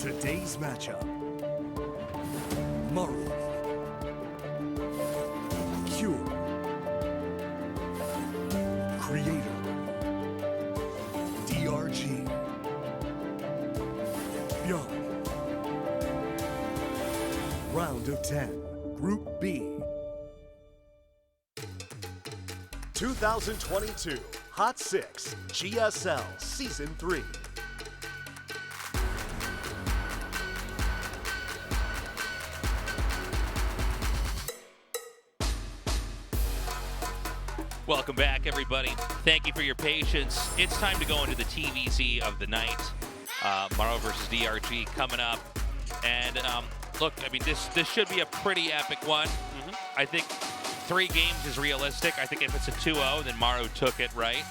Today's matchup. Maru. Cure. Creator. DRG. ByuN. Round of 10, Group B. 2022 Hot 6 GSL Season 3. Welcome back, everybody. Thank you for your patience. It's time to go into the TVZ of the night. Maru versus DRG coming up. And look, I mean, this should be a pretty epic one. I think 3 games is realistic. I think if it's a 2-0, then Maru took it, right?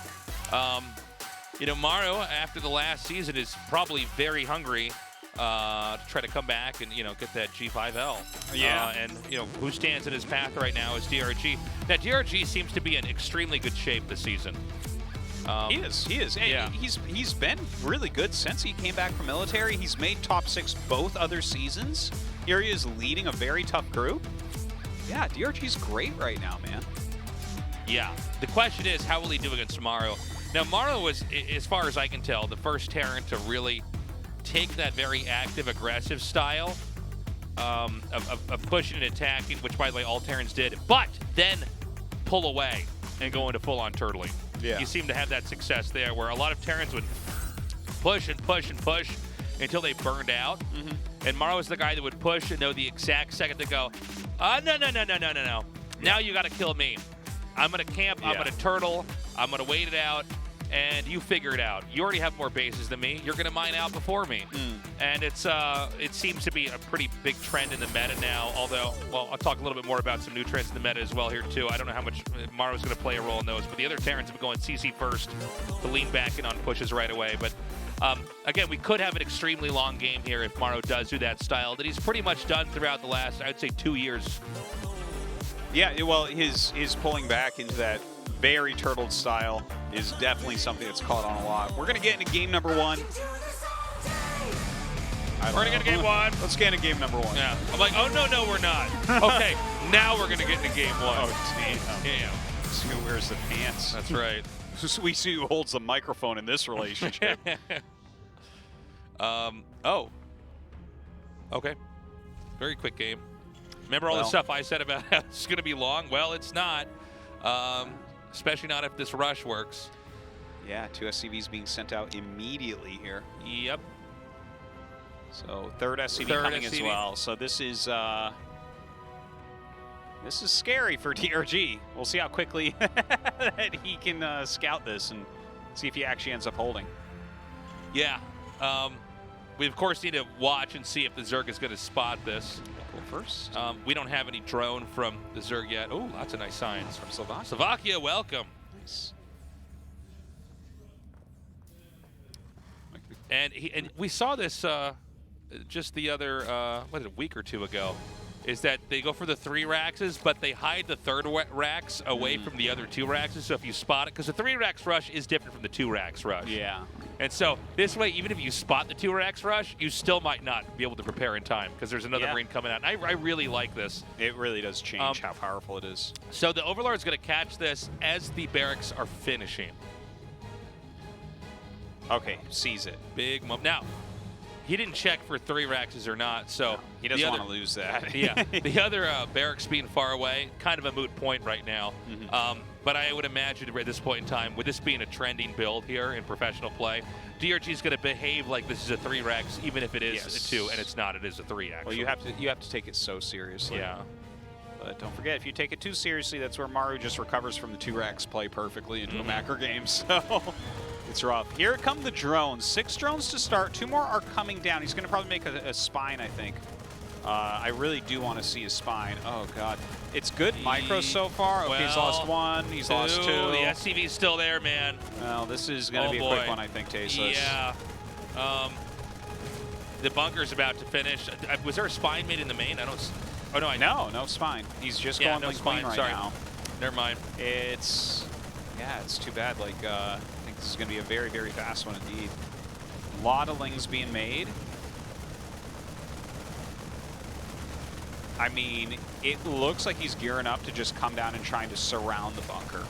You know, Maru, after the last season, is probably very hungry to try to come back and, you know, get that G5L. Yeah. And, you know, who stands in his path right now is DRG. Now, DRG seems to be in extremely good shape this season. He is. Hey, yeah. He's been really good since he came back from military. He's made top 6 both other seasons. Here he is leading a very tough group. Yeah, DRG's great right now, man. Yeah. The question is, how will he do against Maru? Now, Maru was, as far as I can tell, the first Terran to really take that very active, aggressive style of pushing and attacking, which, by the way, all Terrans did, but then pull away and go into full-on turtling. Yeah. You seem to have that success there, where a lot of Terrans would push and push and push until they burned out. And Maru was the guy that would push and know the exact second to go, no. Now you got to kill me. I'm going to camp, I'm going to turtle, I'm going to wait it out, and you figure it out. You already have more bases than me. You're going to mine out before me. And it seems to be a pretty big trend in the meta now, although, well, I'll talk a little bit more about some new trends in the meta as well here, too. I don't know how much Maru's going to play a role in those, but the other Terrans have been going CC first to lean back in on pushes right away. But again, we could have an extremely long game here if Maru does do that style that he's pretty much done throughout the last, I'd say, 2 years. Yeah, well, his pulling back into that very turtled style is definitely something that's caught on a lot. We're going to get into game number 1. We're going to get into game 1. Let's get into game number 1. Yeah. I'm like, oh, no, we're not. Okay, now we're going to get into game 1. Oh, damn. Damn. See who wears the pants. That's right. We see who holds the microphone in this relationship. Oh. Okay. Very quick game. Remember all the stuff I said about how it's going to be long? Well, it's not. Especially not if this rush works. Yeah, 2 SCVs being sent out immediately here. Yep. So third SCV coming as well. So this is scary for DRG. We'll see how quickly that he can scout this and see if he actually ends up holding. Yeah. We, of course, need to watch and see if the Zerg is going to spot this. First. We don't have any drone from the Zerg yet. Oh, lots of nice signs. From Slovakia. Slovakia, welcome. Nice. And we saw this just the other, what, a week or 2 ago, is that they go for the 3 Raxes, but they hide the 3rd Rax away from the other 2 Raxes. So if you spot it, because the 3 Rax rush is different from the 2 Rax rush. Yeah. And so this way, even if you spot the 2 Rax rush, you still might not be able to prepare in time because there's another Marine coming out. And I really like this. It really does change how powerful it is. So the Overlord's going to catch this as the barracks are finishing. Okay, sees it. Big moment. Now, he didn't check for 3 Raxes or not, so no, he doesn't want to lose that. Yeah, the other barracks being far away, kind of a moot point right now. But I would imagine at this point in time, with this being a trending build here in professional play, DRG is going to behave like this is a 3 Rax, even if it is a 2, and it's not. It is a 3, actually. Well, you have to take it so seriously. Yeah. But don't forget, if you take it too seriously, that's where Maru just recovers from the 2 Rax play perfectly into a macro game. So it's rough. Here come the drones. 6 drones to start. 2 more are coming down. He's going to probably make a spine, I think. I really do want to see his spine. Oh, God. It's good micro so far. Okay, he's lost 1. He's lost 2. The SCV's still there, man. Well, this is going to be a quick one, I think, Tasteless. Yeah. The bunker's about to finish. Was there a spine made in the main? I don't... Oh, no, no spine. He's just going no spine right sorry. now. Never mind. It's too bad. Like, I think this is going to be a very, very fast one indeed. A lot of lings being made. I mean, it looks like he's gearing up to just come down and trying to surround the bunker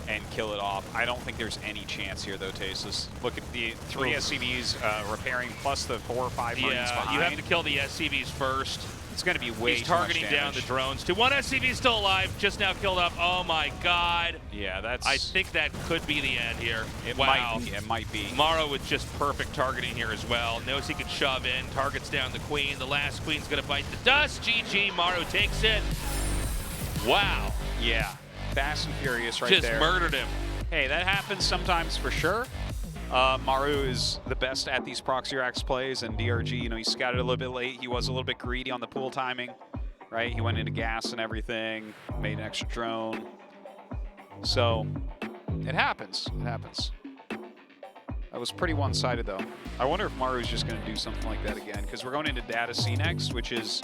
and kill it off. I don't think there's any chance here, though, Tasis. Look at the 3 SCVs repairing, plus the 4 or 5 Marines behind. You have to kill the SCVs first. It's going to be way He's too much targeting damage. down the drones. Too. One SCV is still alive, just now killed up. Oh my God. Yeah, that's... I think that could be the end here. It wow. might be. It might be. Maru with just perfect targeting here as well. Knows he can shove in. Targets down the queen. The last queen's going to bite the dust. GG. Maru takes it. Wow. Yeah. Fast and furious right just there. Just murdered him. Hey, that happens sometimes for sure. Maru is the best at these proxy racks plays, and DRG, you know, he scouted a little bit late. He was a little bit greedy on the pool timing, right? He went into gas and everything, made an extra drone. So, it happens. It happens. That was pretty one-sided, though. I wonder if Maru's just going to do something like that again, because we're going into Data C next, which is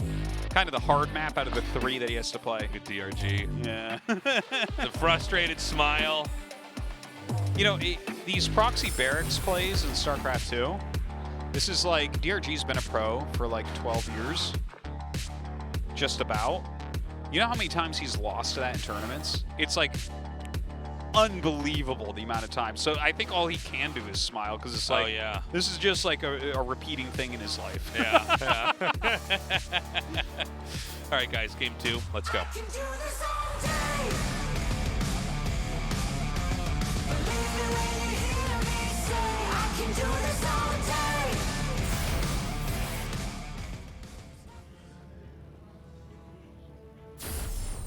kind of the hard map out of the 3 that he has to play. Good DRG. Yeah. The frustrated smile. You know, these proxy barracks plays in StarCraft 2, this is like, DRG's been a pro for like 12 years, just about. You know how many times he's lost to that in tournaments? It's like unbelievable the amount of time. So I think all he can do is smile, because it's like, oh, yeah. This is just like a repeating thing in his life. Yeah. All right, guys, game 2. Let's go.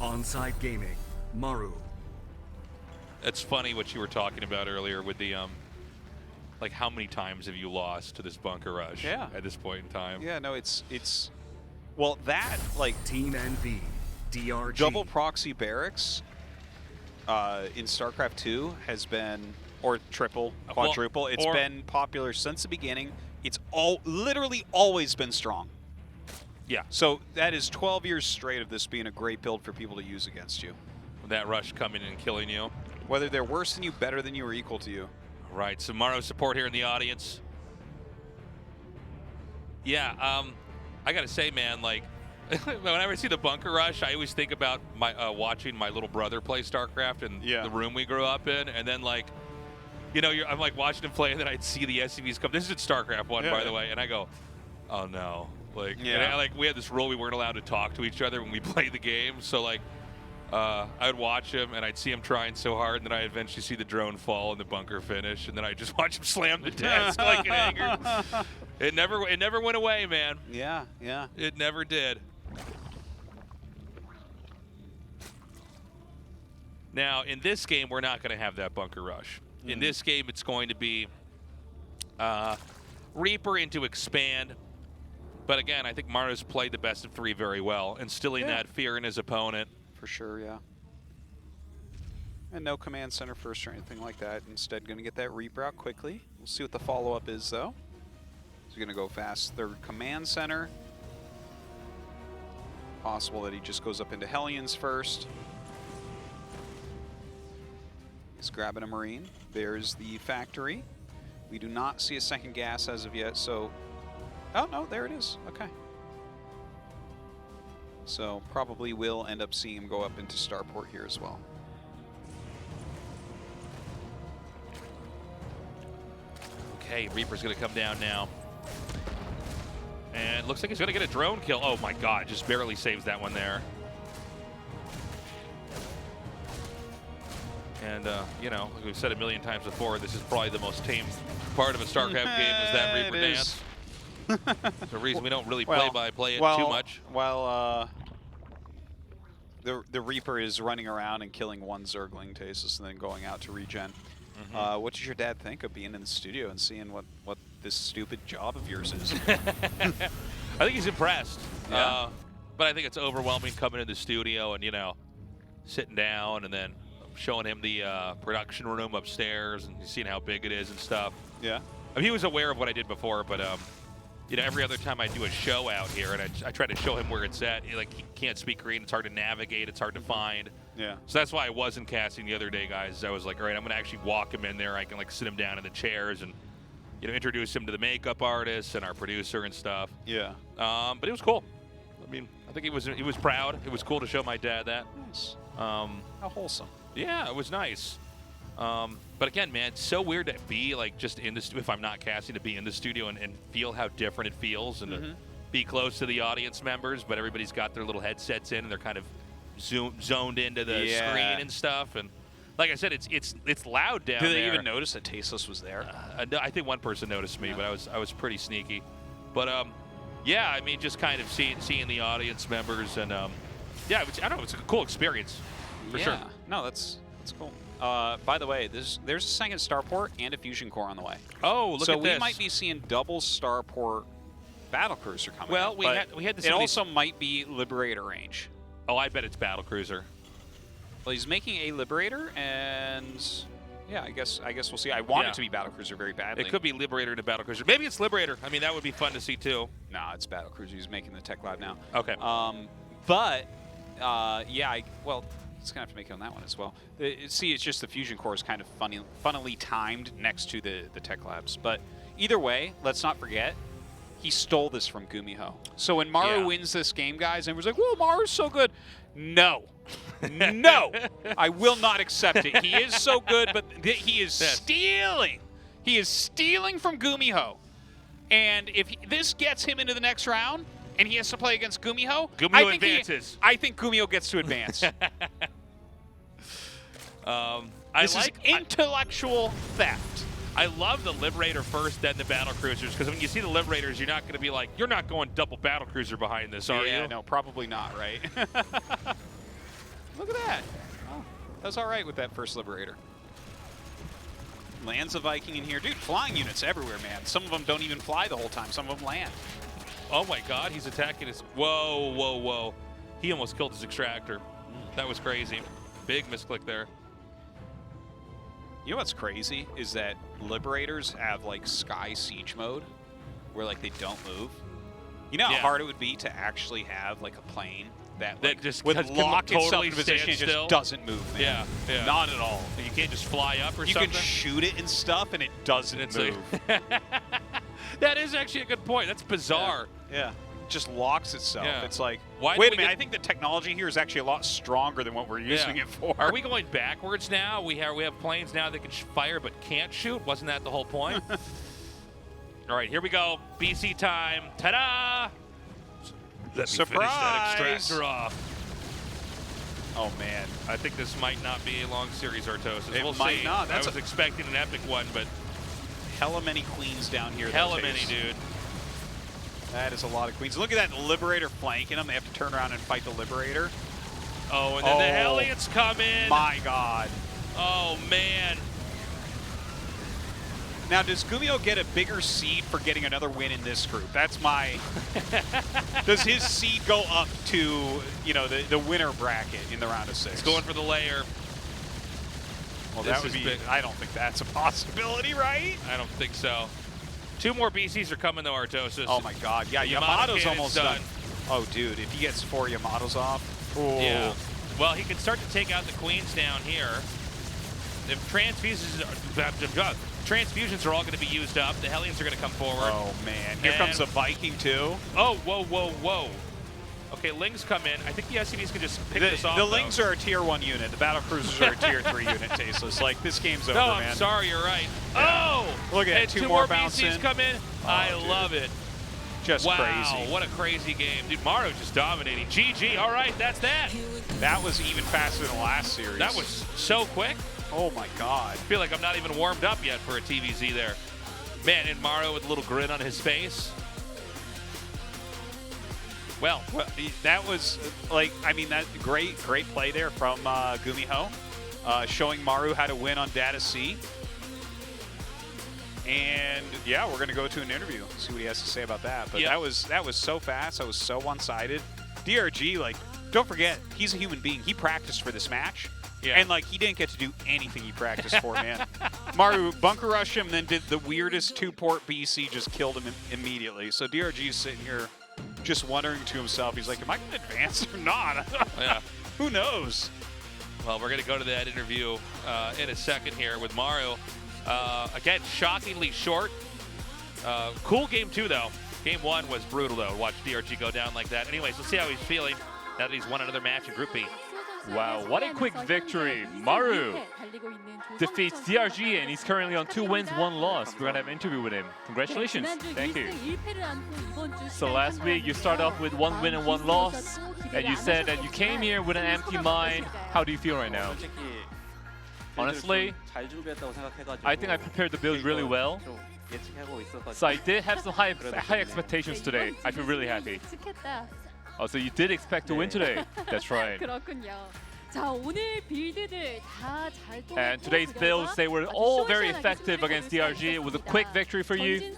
Onside Gaming, Maru. It's funny what you were talking about earlier with the, like how many times have you lost to this bunker rush at this point in time? Yeah, no, it's well, that, like, Team NV, DRG. double proxy barracks in StarCraft 2 has been, or triple, quadruple, it's been popular since the beginning. It's literally always been strong. Yeah. So that is 12 years straight of this being a great build for people to use against you. That rush coming in and killing you. Whether they're worse than you, better than you, or equal to you. Right, so Maru support here in the audience. Yeah, I gotta say, man, like, whenever I see the bunker rush, I always think about my watching my little brother play StarCraft in the room we grew up in, and then, like, you know, I'm like watching him play, and then I'd see the SCVs come. This is in StarCraft 1, by the way, and I go, oh no. Like, like, we had this rule we weren't allowed to talk to each other when we played the game, so, like, I would watch him, and I'd see him trying so hard, and then I'd eventually see the drone fall and the bunker finish, and then I'd just watch him slam the desk like in anger. It never went away, man. Yeah, yeah. It never did. Now, in this game, we're not going to have that bunker rush. In this game, it's going to be Reaper into Expand. But again, I think Maru's played the best of 3 very well, instilling that fear in his opponent. For sure, yeah. And no command center first or anything like that. Instead, going to get that Reaper out quickly. We'll see what the follow-up is, though. He's going to go fast. Third command center. Possible that he just goes up into Hellions first. He's grabbing a Marine. There's the factory. We do not see a second gas as of yet, so... Oh, no, there it is. Okay. So probably will end up seeing him go up into Starport here as well. Okay, Reaper's going to come down now. And looks like he's going to get a drone kill. Oh my god, just barely saves that one there. And, you know, like we've said a million times before, this is probably the most tame part of a StarCraft game is that Reaper dance. It's a reason we don't really play-by-play it too much. Well, the Reaper is running around and killing one Zergling Tasis and then going out to regen. What does your dad think of being in the studio and seeing what this stupid job of yours is? I think he's impressed. Yeah. But I think it's overwhelming coming in the studio and, you know, sitting down and then showing him the production room upstairs and seeing how big it is and stuff. Yeah. I mean, he was aware of what I did before, but you know, every other time I do a show out here and I try to show him where it's at, like, he can't speak Korean, it's hard to navigate, it's hard to find. Yeah. So that's why I wasn't casting the other day, guys. I was like, all right, I'm gonna actually walk him in there. I can, like, sit him down in the chairs and, you know, introduce him to the makeup artist and our producer and stuff. Yeah. But it was cool. I mean, I think he was proud. It was cool to show my dad that. Nice. How wholesome. Yeah, it was nice. But again, man, it's so weird to be like just in the if I'm not casting, to be in the studio and feel how different it feels and to be close to the audience members, but everybody's got their little headsets in and they're kind of zoned into the screen and stuff. And like I said, it's loud down there. Did they even notice that Tasteless was there? I think one person noticed me, but I was pretty sneaky. But yeah, I mean, just kind of seeing the audience members and yeah, I don't know, it's a cool experience for sure. No, that's cool. By the way, there's a second starport and a fusion core on the way. Oh, look at this. So we might be seeing double starport battlecruiser coming. Well, up, we had this. It also might be Liberator range. Oh, I bet it's battlecruiser. Well, he's making a Liberator, and yeah, I guess we'll see. I want it to be battlecruiser very badly. It could be Liberator and a battlecruiser. Maybe it's Liberator. I mean, that would be fun to see too. No, it's battlecruiser. He's making the tech lab now. Okay. But yeah, well, it's gonna have to make it on that one as well. See, it's just the fusion core is kind of funnily timed next to the tech labs. But either way, let's not forget, he stole this from Gumiho. So when Maru wins this game, guys, and was like, "Whoa, Maru's so good." No, no, I will not accept it. He is so good, but he is stealing. He is stealing from Gumiho. And if this gets him into the next round, and he has to play against Gumiho, Gumiho advances. I think Gumiho gets to advance. This is intellectual theft. I love the Liberator first, then the battlecruisers, because when you see the Liberators, you're not going to be like, you're not going double battlecruiser behind this, are you? No, probably not, right? Look at that. Oh, that was all right with that first Liberator. Lands a Viking in here. Dude, flying units everywhere, man. Some of them don't even fly the whole time. Some of them land. Oh my god, he's attacking his... Whoa, whoa, whoa. He almost killed his extractor. That was crazy. Big misclick there. You know what's crazy is that Liberators have like Sky Siege mode where like they don't move. You know how hard it would be to actually have like a plane that just would lock itself totally in position and just doesn't move, man. Yeah. Not at all. You can't just fly up or you something? You can shoot it and stuff and it doesn't move. That is actually a good point. That's bizarre. Yeah. Just locks itself. Yeah. It's like, wait a minute, I think the technology here is actually a lot stronger than what we're using it for. Are we going backwards now? We have planes now that can fire but can't shoot? Wasn't that the whole point? All right, here we go. BC time. Ta-da! Let me finish that extractor off. Oh, man. I think this might not be a long series, Artosis. It we'll might see. not. I was expecting an epic one, but... Hella many queens down here. Hella many, dude. That is a lot of queens. Look at that Liberator flanking them. They have to turn around and fight the Liberator. Oh, and then the Hellions come in. My God. Oh, man. Now, does Gumiho get a bigger seed for getting another win in this group? That's my... Does his seed go up to, you know, the winner bracket in the round of 6? It's going for the layer. Well, that would be... I don't think that's a possibility, right? I don't think so. 2 more BCs are coming, though, Artosis. Oh, my God. Yeah, Yamato's almost done. Oh, dude, if he gets 4 Yamatos off... Ooh. Yeah. Well, he can start to take out the queens down here. If transfusions are all going to be used up, the Hellions are going to come forward. Oh, man. Here comes a Viking, too. Oh, whoa, whoa, whoa. Okay, Lings come in. I think the SCVs can just pick this off. The Lings are a tier 1 unit. The Battlecruisers are a tier 3 unit, Tasteless. Like, this game's over, man. No, I'm sorry, you're right. Yeah. Oh! Look at that, 2 more bouncing. BCs come in. Oh, I dude. love it. Just crazy. What a crazy game. Dude, Maru just dominating. GG, all right, that's that. That was even faster than the last series. That was so quick. Oh, my God. I feel like I'm not even warmed up yet for a TVZ there. Man, and Maru with a little grin on his face. Well, that was, like, I mean, that great play there from Gumiho, showing Maru how to win on Data C. And, yeah, we're going to go to an interview, see what he has to say about that. But that was so fast. That was so one-sided. DRG, like, don't forget, he's a human being. He practiced for this match. Yeah. And, like, he didn't get to do anything he practiced for, man. Maru bunker rushed him, then did the weirdest 2-port BC, just killed him immediately. So DRG's sitting here just wondering to himself, he's like, am I going to advance or not? Yeah. Who knows? Well, we're going to go to that interview in a second here with Maru. Again, shockingly short. Cool game, too, though. Game 1 was brutal, though. Watch DRG go down like that. Anyways, let's see how he's feeling now that he's won another match in Group B. Wow, what a quick victory. Maru defeats DRG, and he's currently on 2 wins, 1 loss. We're going to have an interview with him. Congratulations. Thank you. So last week, you started off with 1 win and 1 loss, and you said that you came here with an empty mind. How do you feel right now? Honestly, I think I prepared the build really well. So I did have some high expectations today. I feel really happy. Oh, so you did expect to win today? That's right. And today's builds, they were all very effective against DRG. It was a quick victory for you.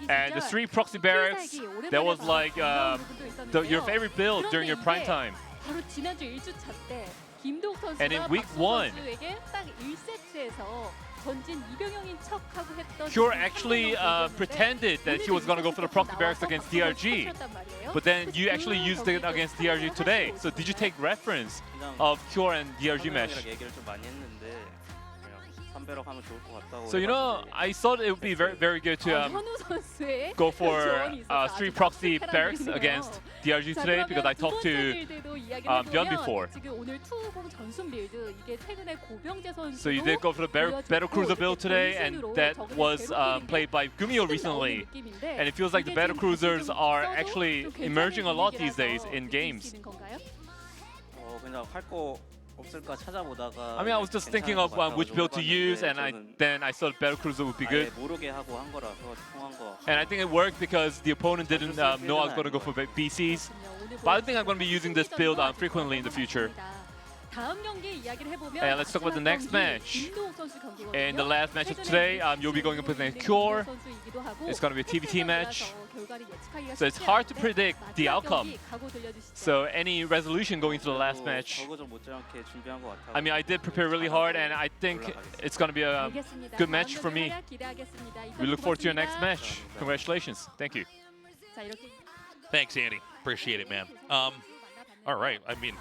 And the 3 proxy barracks, that was like your favorite build during your prime time. And in week 1, Pure actually pretended that he was going to go for the proxy barracks against DRG, but then you actually used it against DRG today. So did you take reference of Pure and DRG match? So I thought it would be very good to go for 3 proxy barracks against DRG today, because I talked to ByuN before. So you did go for the Battle Cruiser build today, and that was played by GUMIHO recently. And it feels like the Battle Cruisers are actually emerging a lot these days in games. I mean, I was just thinking of which build to use, and then I thought Battle Cruiser would be good. And I think it worked because the opponent didn't know I was going to go for BCs. But I think I'm going to be using this build frequently in the future. And let's talk about the next match. In the last match of today, you'll be going up against Cure. It's going to be a TBT match. So it's hard to predict the outcome. So any resolution going into the last match? I mean, I did prepare really hard, and I think it's going to be a good match for me. We look forward to your next match. Congratulations. Thank you. Thanks, Andy. Appreciate it, man. All right. I mean,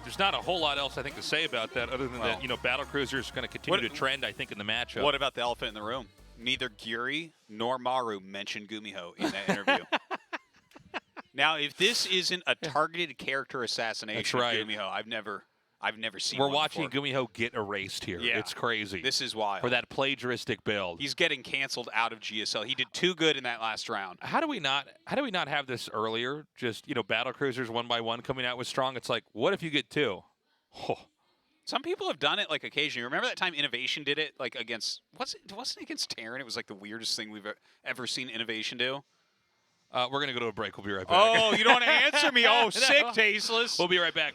there's not a whole lot else I think to say about that, other than that, Battle Cruiser is going to continue to trend, I think, in the matchup. What about the elephant in the room? Neither Gyuri nor Maru mentioned GUMIHO in that interview. Now, if this isn't a targeted character assassination of GUMIHO, I've never seen. We're watching GUMIHO get erased here. Yeah. It's crazy. This is wild. For that plagiaristic build. He's getting canceled out of GSL. He did too good in that last round. How do we not have this earlier? Just, Battle Cruisers 1 by 1 coming out with strong. It's like, what if you get 2? Oh. Some people have done it like occasionally. Remember that time Innovation did it like against wasn't it against Terran? It was like the weirdest thing we've ever seen Innovation do. We're gonna go to a break. We'll be right back. Oh, you don't want to answer me? Oh, sick, tasteless. We'll be right back.